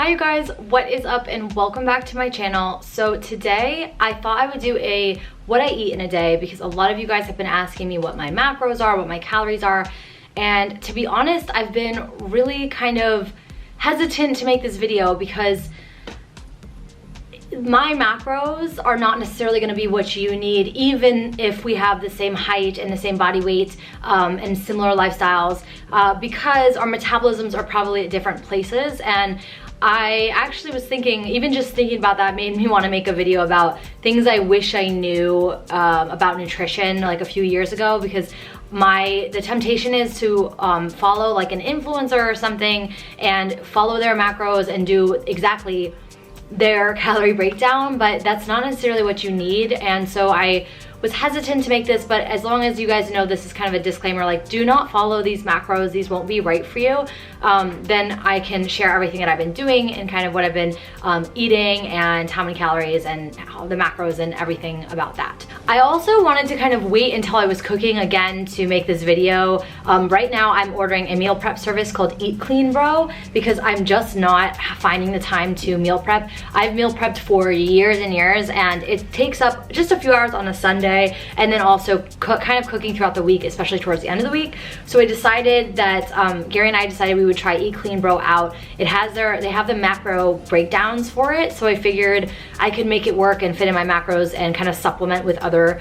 Hi you guys, what is up and welcome back to my channel. So today I thought I would do a what I eat in a day because a lot of you guys have been asking me what my macros are, what my calories are, and to be honest, I've been really kind of hesitant to make this video because my macros are not necessarily going to be what you need even if we have the same height and the same body weight and similar lifestyles because our metabolisms are probably at different places. And I actually was thinking, even just thinking about that made me want to make a video about things I wish I knew about nutrition like a few years ago, because the temptation is to follow like an influencer or something and follow their macros and do exactly their calorie breakdown, but that's not necessarily what you need. And so I was hesitant to make this, but as long as you guys know this is kind of a disclaimer, like do not follow these macros, these won't be right for you, then I can share everything that I've been doing and kind of what I've been eating and how many calories and how the macros and everything about that. I also wanted to kind of wait until I was cooking again to make this video. Right now I'm ordering a meal prep service called Eat Clean Bro because I'm just not finding the time to meal prep. I've meal prepped for years and years and it takes up just a few hours on a Sunday and then also kind of cooking throughout the week, especially towards the end of the week. So I decided that Gary and I decided we would try Eat Clean Bro out. They have the macro breakdowns for it, so I figured I could make it work and fit in my macros and kind of supplement with other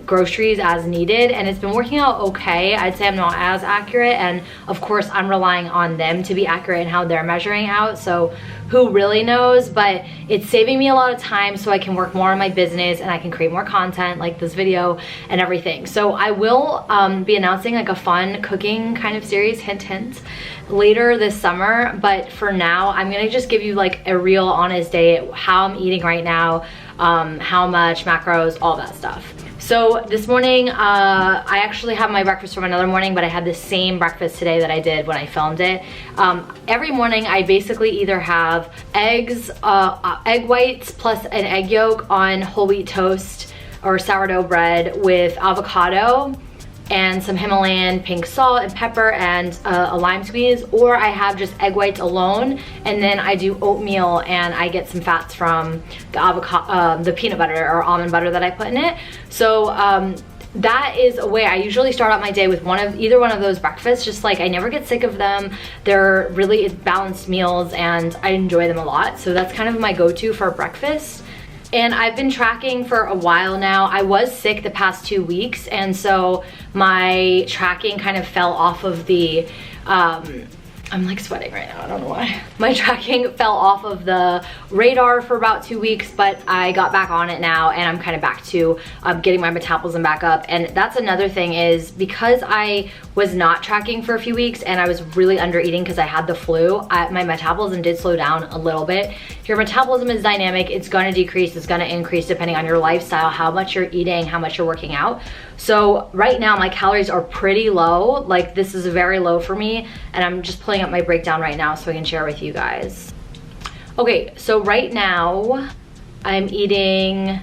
groceries as needed, and it's been working out okay. I'd say I'm not as accurate, and of course I'm relying on them to be accurate in how they're measuring out, so who really knows, but it's saving me a lot of time so I can work more on my business and I can create more content like this video and everything. So I will be announcing like a fun cooking kind of series, hint hint, later this summer, but for now I'm gonna just give you like a real honest day, how I'm eating right now, how much, macros, all that stuff. So this morning, I actually have my breakfast from another morning, but I had the same breakfast today that I did when I filmed it. Every morning I basically either have eggs, egg whites plus an egg yolk on whole wheat toast or sourdough bread with avocado and some Himalayan pink salt and pepper and a lime squeeze, or I have just egg whites alone, and then I do oatmeal and I get some fats from the avocado, the peanut butter or almond butter that I put in it. So that is a way I usually start out my day, with either one of those breakfasts. Just like I never get sick of them. They're really balanced meals and I enjoy them a lot. So that's kind of my go-to for breakfast. And I've been tracking for a while now. I was sick the past 2 weeks, and so my tracking kind of fell off of the, I'm like sweating right now, I don't know why. My tracking fell off of the radar for about 2 weeks, but I got back on it now and I'm kind of back to getting my metabolism back up. And that's another thing, is because I was not tracking for a few weeks and I was really under eating because I had the flu, my metabolism did slow down a little bit. Your metabolism is dynamic. It's gonna decrease, it's gonna increase depending on your lifestyle, how much you're eating, how much you're working out. So right now my calories are pretty low. Like this is very low for me, and I'm just pulling up my breakdown right now so I can share with you guys. Okay, so right now I'm eating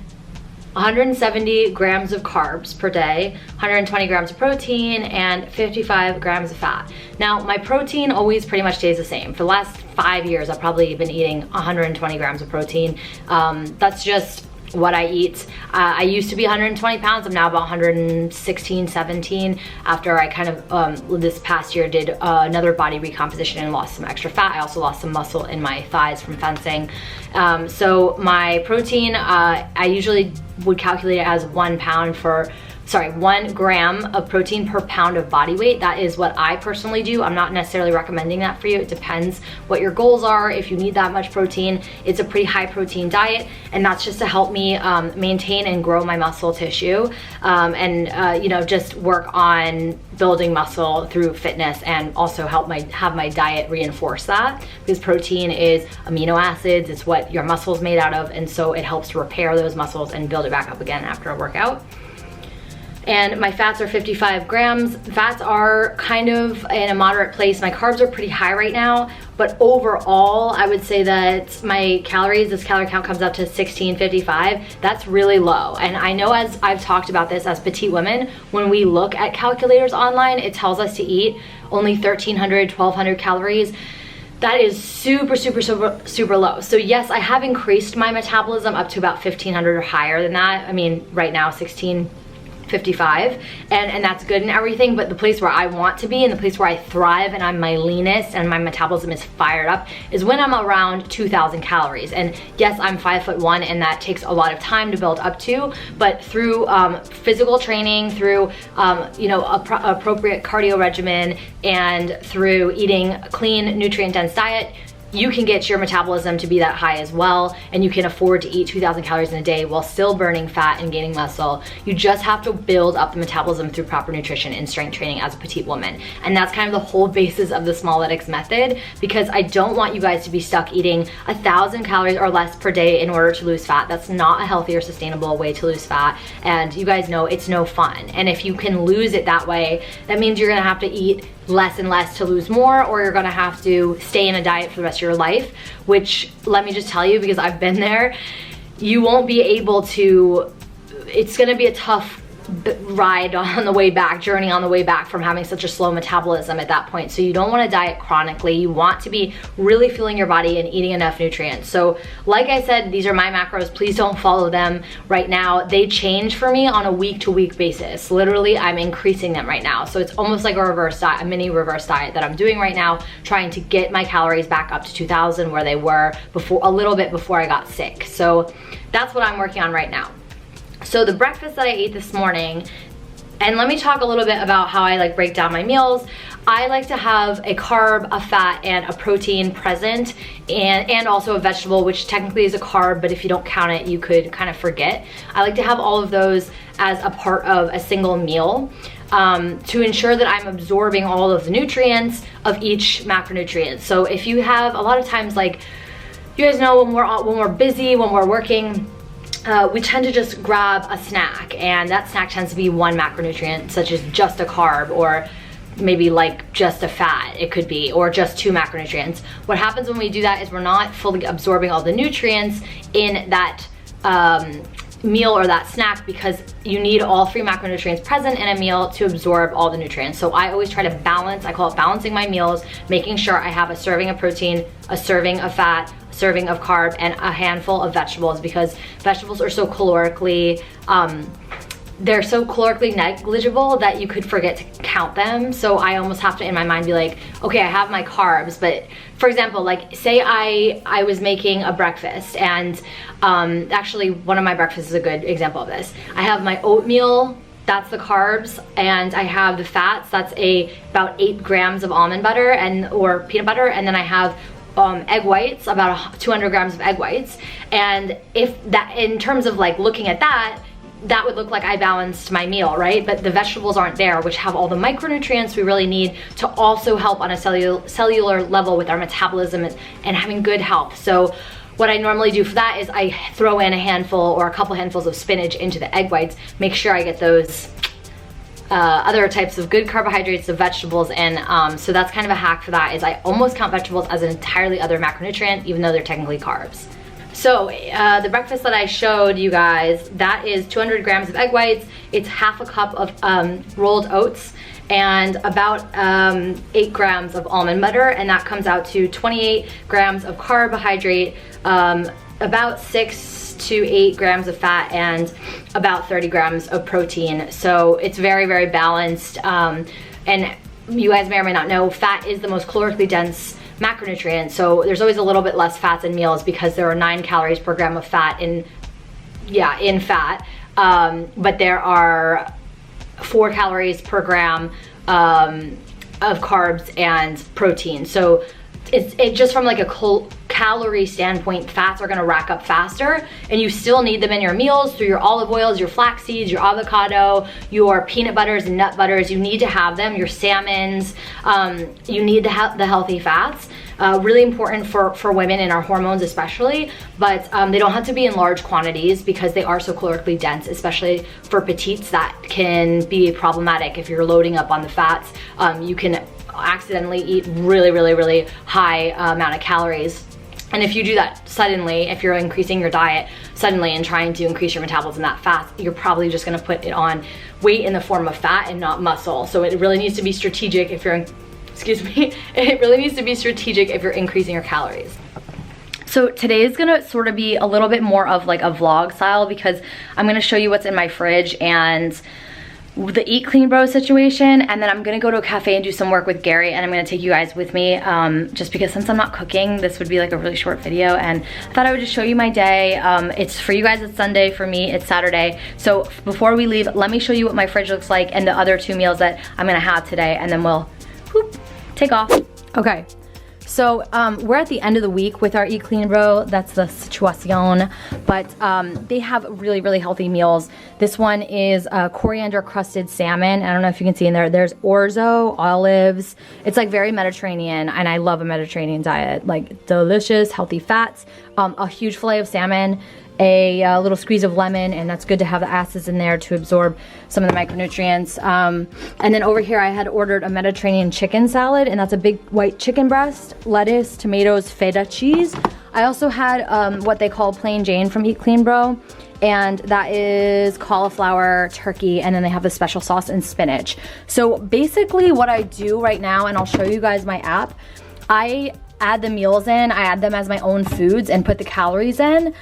170 grams of carbs per day, 120 grams of protein, and 55 grams of fat. Now, my protein always pretty much stays the same. For the last 5 years, I've probably been eating 120 grams of protein. That's just what I eat. I used to be 120 pounds. I'm now about 116, 17 after I kind of, this past year did another body recomposition and lost some extra fat. I also lost some muscle in my thighs from fencing. So my protein, I usually would calculate it as 1 gram of protein per pound of body weight. That is what I personally do. I'm not necessarily recommending that for you. It depends what your goals are. If you need that much protein, it's a pretty high protein diet, and that's just to help me maintain and grow my muscle tissue and you know, just work on building muscle through fitness, and also help have my diet reinforce that, because protein is amino acids. It's what your muscle's made out of, and so it helps to repair those muscles and build it back up again after a workout. And my fats are 55 grams. Fats are kind of in a moderate place. My carbs are pretty high right now, but overall, I would say that my calories, this calorie count comes up to 1655. That's really low. And I know, as I've talked about this, as petite women, when we look at calculators online, it tells us to eat only 1,300, 1,200 calories. That is super, super, super, super low. So yes, I have increased my metabolism up to about 1500 or higher than that. I mean, right now 1655, and that's good and everything, but the place where I want to be and the place where I thrive and I'm my leanest and my metabolism is fired up is when I'm around 2000 calories. And yes, I'm 5'1" and that takes a lot of time to build up to, but through physical training, through you know, appropriate cardio regimen, and through eating a clean, nutrient-dense diet, you can get your metabolism to be that high as well, and you can afford to eat 2000 calories in a day while still burning fat and gaining muscle. You just have to build up the metabolism through proper nutrition and strength training as a petite woman. And that's kind of the whole basis of the Smalletics method, because I don't want you guys to be stuck eating 1000 calories or less per day in order to lose fat. That's not a healthy or sustainable way to lose fat, and you guys know it's no fun. And if you can lose it that way, that means you're gonna have to eat less and less to lose more, or you're gonna have to stay in a diet for the rest of your life, which, let me just tell you, because I've been there, you won't be able to, it's gonna be a tough ride on the way back, journey on the way back from having such a slow metabolism at that point. So you don't want to diet chronically. You want to be really fueling your body and eating enough nutrients. So like I said, these are my macros. Please don't follow them right now. They change for me on a week-to-week basis. Literally, I'm increasing them right now. So it's almost like a reverse diet, a mini reverse diet that I'm doing right now, trying to get my calories back up to 2000 where they were before, a little bit before I got sick. So that's what I'm working on right now. So the breakfast that I ate this morning, and let me talk a little bit about how I like break down my meals. I like to have a carb, a fat, and a protein present, and also a vegetable, which technically is a carb, but if you don't count it, you could kind of forget. I like to have all of those as a part of a single meal to ensure that I'm absorbing all of the nutrients of each macronutrient. So if you have, a lot of times, like, you guys know when we're busy, when we're working, we tend to just grab a snack, and that snack tends to be one macronutrient, such as just a carb, or maybe like just a fat, it could be, or just 2 macronutrients. What happens when we do that is we're not fully absorbing all the nutrients in that meal or that snack, because you need all 3 macronutrients present in a meal to absorb all the nutrients. So I always try to balance, I call it balancing my meals, making sure I have a serving of protein, a serving of fat, a serving of carb, and a handful of vegetables, because vegetables are so calorically, they're so calorically negligible that you could forget to count them. So I almost have to, in my mind, be like, okay, I have my carbs, but for example, like, say I was making a breakfast, and actually one of my breakfasts is a good example of this. I have my oatmeal, that's the carbs, and I have the fats, that's about 8 grams of almond butter or peanut butter, and then I have egg whites, about 200 grams of egg whites. And if that, in terms of like looking at that, that would look like I balanced my meal, right? But the vegetables aren't there, which have all the micronutrients we really need to also help on a cellular level with our metabolism and having good health. So what I normally do for that is I throw in a handful or a couple handfuls of spinach into the egg whites, make sure I get those other types of good carbohydrates, of vegetables, and so that's kind of a hack for that, is I almost count vegetables as an entirely other macronutrient, even though they're technically carbs. So the breakfast that I showed you guys, that is 200 grams of egg whites, it's half a cup of rolled oats, and about 8 grams of almond butter, and that comes out to 28 grams of carbohydrate, about 6 to 8 grams of fat, and about 30 grams of protein. So it's very, very balanced, and you guys may or may not know, fat is the most calorically dense macronutrient, so there's always a little bit less fats in meals because there are 9 calories per gram of fat in fat, but there are 4 calories per gram of carbs and protein. So it just from like a calorie standpoint, fats are gonna rack up faster, and you still need them in your meals through your olive oils, your flax seeds, your avocado, your peanut butters and nut butters. You need to have them, your salmons, you need the healthy fats. Really important for women and our hormones especially, but they don't have to be in large quantities because they are so calorically dense, especially for petites. That can be problematic. If you're loading up on the fats, you can accidentally eat really high amount of calories. And if you do that suddenly, if you're increasing your diet suddenly and trying to increase your metabolism that fast, you're probably just gonna put it on weight in the form of fat and not muscle. So it really needs to be strategic if you're excuse me, it really needs to be strategic if you're increasing your calories. So today is gonna sort of be a little bit more of like a vlog style because I'm gonna show you what's in my fridge and the Eat Clean Bro situation, and then I'm gonna go to a cafe and do some work with Gary, and I'm gonna take you guys with me just because since I'm not cooking, this would be like a really short video, and I thought I would just show you my day. It's for you guys, it's Sunday. For me, it's Saturday. So before we leave, let me show you what my fridge looks like and the other 2 meals that I'm gonna have today, and then we'll whoop, take off. Okay. So we're at the end of the week with our Eat Clean Bro. That's the situation. But they have really, really healthy meals. This one is coriander crusted salmon. I don't know if you can see in there. There's orzo, olives. It's like very Mediterranean, and I love a Mediterranean diet. Like delicious, healthy fats. A huge fillet of salmon. A little squeeze of lemon, and that's good to have the acids in there to absorb some of the micronutrients. And then over here I had ordered a Mediterranean chicken salad, and that's a big white chicken breast, lettuce, tomatoes, feta cheese. I also had what they call plain Jane from Eat Clean Bro, and that is cauliflower, turkey, and then they have the special sauce and spinach. So basically what I do right now, and I'll show you guys my app, I add the meals in, I add them as my own foods and put the calories in,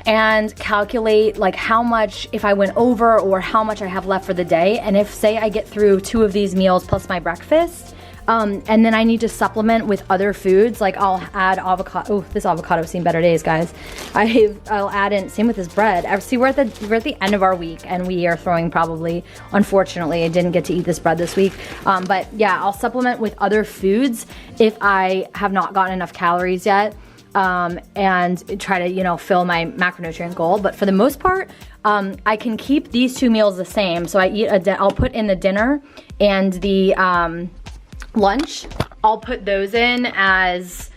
and calculate like how much, if I went over, or how much I have left for the day. And if say I get through 2 of these meals plus my breakfast, and then I need to supplement with other foods, like I'll add avocado. Oh, this avocado's seen better days, guys. I'll add in, same with this bread. See, we're at the end of our week, and we are throwing probably, unfortunately, I didn't get to eat this bread this week. But yeah, I'll supplement with other foods if I have not gotten enough calories yet. And try to, you know, fill my macronutrient goal. But for the most part, I can keep these 2 meals the same. So I'll put in the dinner and the lunch. I'll put those in as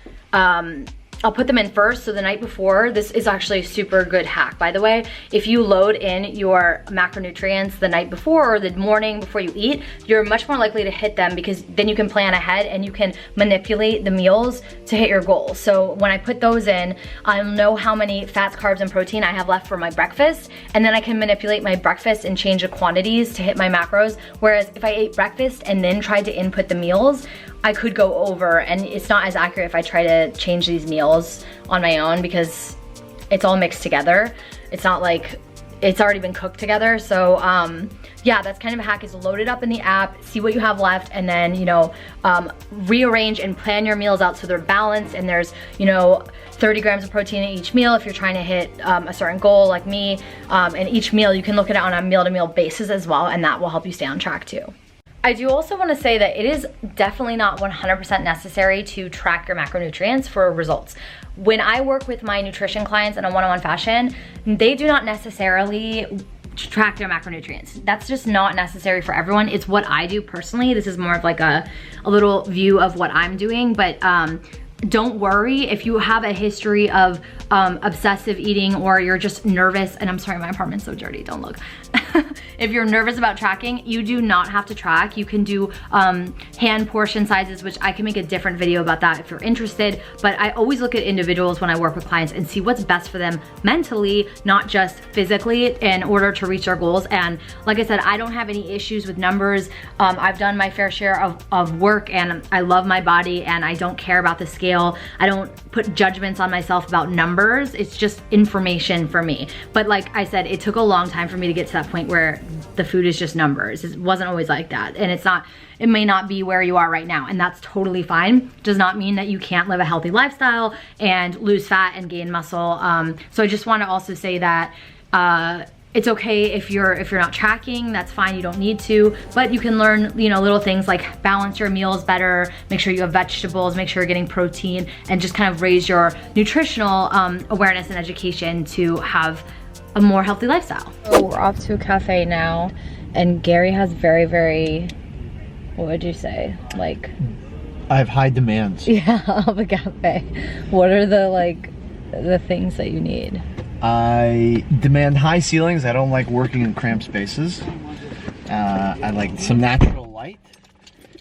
I'll put them in first. So the night before, this is actually a super good hack, by the way. If you load in your macronutrients the night before or the morning before you eat, you're much more likely to hit them, because then you can plan ahead and you can manipulate the meals to hit your goals. So when I put those in, I'll know how many fats, carbs, and protein I have left for my breakfast, and then I can manipulate my breakfast and change the quantities to hit my macros. Whereas if I ate breakfast and then tried to input the meals, I could go over, and it's not as accurate if I try to change these meals on my own, because it's all mixed together. It's not like it's already been cooked together. So yeah, that's kind of a hack, is load it up in the app, see what you have left, and then, you know, rearrange and plan your meals out so they're balanced, and there's, you know, 30 grams of protein in each meal if you're trying to hit a certain goal like me. And each meal, you can look at it on a meal-to-meal basis as well, and that will help you stay on track too. I do also want to say that it is definitely not 100% necessary to track your macronutrients for results. When I work with my nutrition clients in a one-on-one fashion, they do not necessarily track their macronutrients. That's just not necessary for everyone. It's what I do personally. This is more of like a little view of what I'm doing, but don't worry if you have a history of obsessive eating, or you're just nervous, and I'm sorry, my apartment's so dirty, don't look. If you're nervous about tracking, you do not have to track. You can do hand portion sizes, which I can make a different video about that if you're interested, but I always look at individuals when I work with clients and see what's best for them mentally, not just physically, in order to reach their goals. And like I said, I don't have any issues with numbers. I've done my fair share of work, and I love my body, and I don't care about the scale. I don't put judgments on myself about numbers. It's just information for me. But like I said, it took a long time for me to get to that point where the food is just numbers. It wasn't always like that, and it may not be where you are right now, and that's totally fine. Does not mean that you can't live a healthy lifestyle and lose fat and gain muscle. So I just want to also say that it's okay if you're not tracking, that's fine, you don't need to, but you can learn, you know, little things like balance your meals better, make sure you have vegetables, make sure you're getting protein, and just kind of raise your nutritional awareness and education to have a more healthy lifestyle. So we're off to a cafe now, and Gary has very, very, what would you say? Like, I have high demands. Yeah, of a cafe. What are the things that you need? I demand high ceilings. I don't like working in cramped spaces. I like some natural light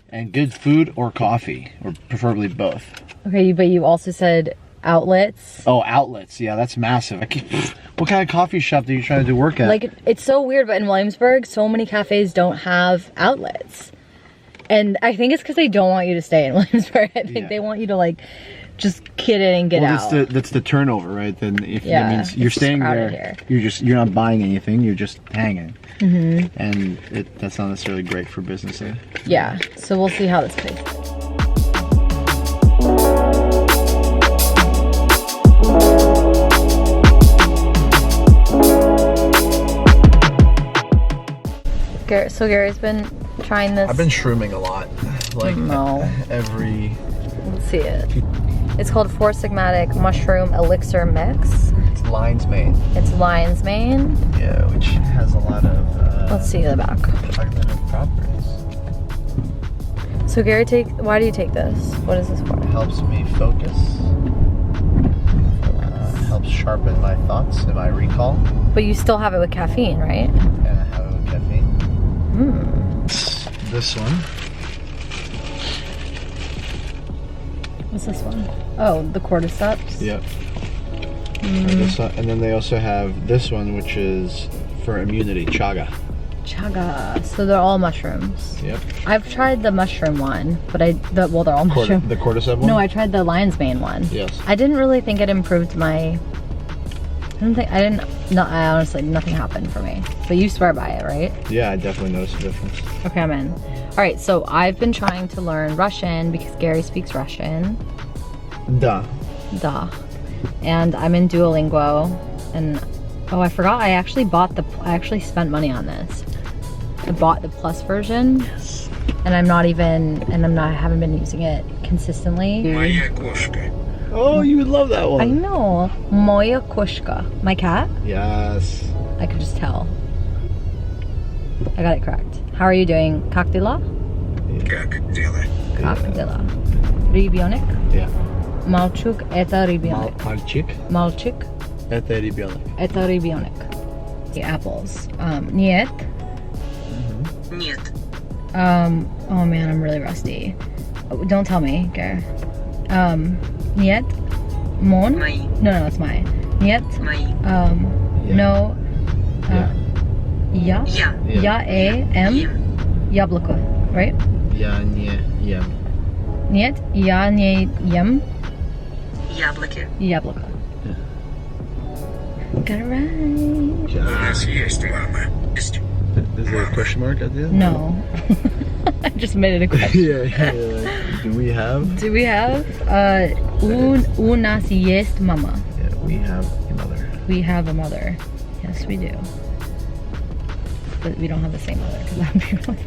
and good food or coffee, or preferably both. Okay, but you also said outlets. Oh, outlets. Yeah, that's massive. What kind of coffee shop are you trying to do work at? Like, it's so weird, but in Williamsburg, so many cafes don't have outlets. And I think it's because they don't want you to stay in Williamsburg. I think they want you to like just get in and get out. That's the turnover, right? Then if that means you're staying there, you're not buying anything, you're just hanging. And that's not necessarily great for business. Yeah. So we'll see how this plays. So Gary's been trying this. I've been shrooming a lot. Like every... Let's see it. It's called Four Sigmatic Mushroom Elixir Mix. It's lion's mane. It's lion's mane. Yeah, which has a lot of... let's see the back. Cognitive properties. So Gary, why do you take this? What is this for? It helps me focus. Helps sharpen my thoughts and my recall. But you still have it with caffeine, right? And I have it with caffeine. This one. What's this one? Oh, the cordyceps? Yep. And then they also have this one, which is for immunity, chaga. Chaga. So they're all mushrooms. Yep. I've tried the mushroom one, but they're all mushrooms. The cordyceps one? No, I tried the lion's mane one. Yes. I didn't really think it improved my... I honestly, nothing happened for me. But you swear by it, right? Yeah, I definitely noticed a difference. Okay, I'm in. All right, so I've been trying to learn Russian because Gary speaks Russian. Da. And I'm in Duolingo. And, oh, I forgot, I actually spent money on this. I bought the plus version. Yes. And I haven't been using it consistently. Oh, you would love that one. I know. Moja koshka. My cat? Yes. I could just tell. I got it correct. How are you doing? Как дела? Как дела? Ребенок? Yeah. Мальчик — это ребенок. Мальчик — это ребенок. Это ребенок. The apples. Нет. Нет. Oh man, I'm really rusty. Oh, don't tell me, Gare. Нет. Mon? Мои. No, it's mine. Нет. Мои. No. Я. Ем. Яблоко. Right? Я не ем. Нет. Я не ем. Яблоки. Яблоко. Got it right. У нас есть мама. Is there a question mark at the end? No. I just made it a question. Yeah. Do we have? У нас есть мама. Yeah, we have a mother. We have a mother. Yes, we do. But we don't have the same mother because that would be really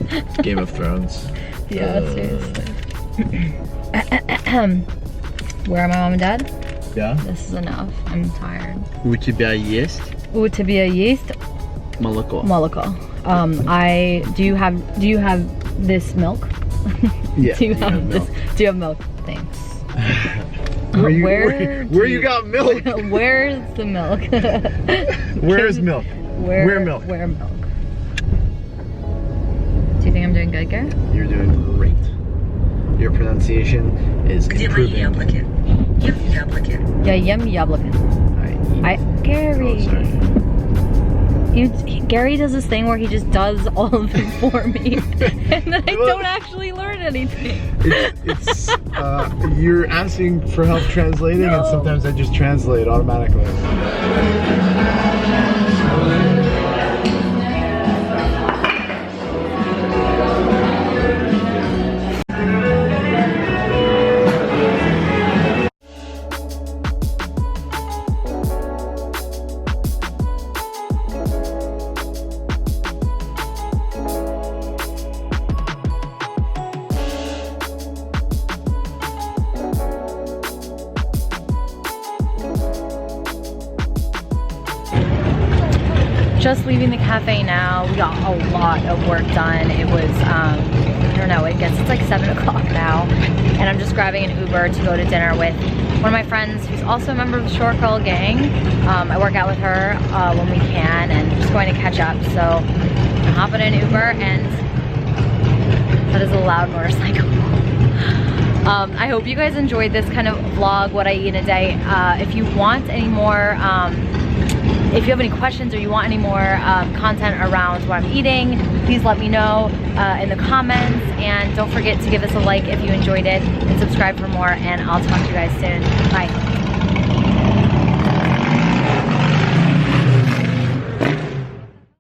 fun. Game of Thrones. Yeah, seriously. Where are my mom and dad? Yeah. This is enough. I'm tired. У тебя есть? У тебя есть Молоко. молоко. Do you have this milk? Yeah. Do you have milk? Thanks. Where you got milk? Where's the milk? Where is milk? Where milk? Where milk? Do you think I'm doing good, Gary? You're doing great. Your pronunciation is Где мои improving. яблоки? Ем яблоки. Я ем яблоко. Gary. Oh, sorry. Gary does this thing where he just does all of it for me, and then I don't actually learn anything. It's you're asking for help translating, and sometimes I just translate automatically. Just leaving the cafe now. We got a lot of work done. It was, I don't know, it's like 7 o'clock now. And I'm just grabbing an Uber to go to dinner with one of my friends who's also a member of the Short Girl Gang. I work out with her when we can and just going to catch up. So I'm hopping in an Uber and that is a loud motorcycle. I hope you guys enjoyed this kind of vlog, what I eat in a day. If you want any more If you have any questions or you want any more content around what I'm eating, please let me know in the comments, and don't forget to give us a like if you enjoyed it and subscribe for more, and I'll talk to you guys soon.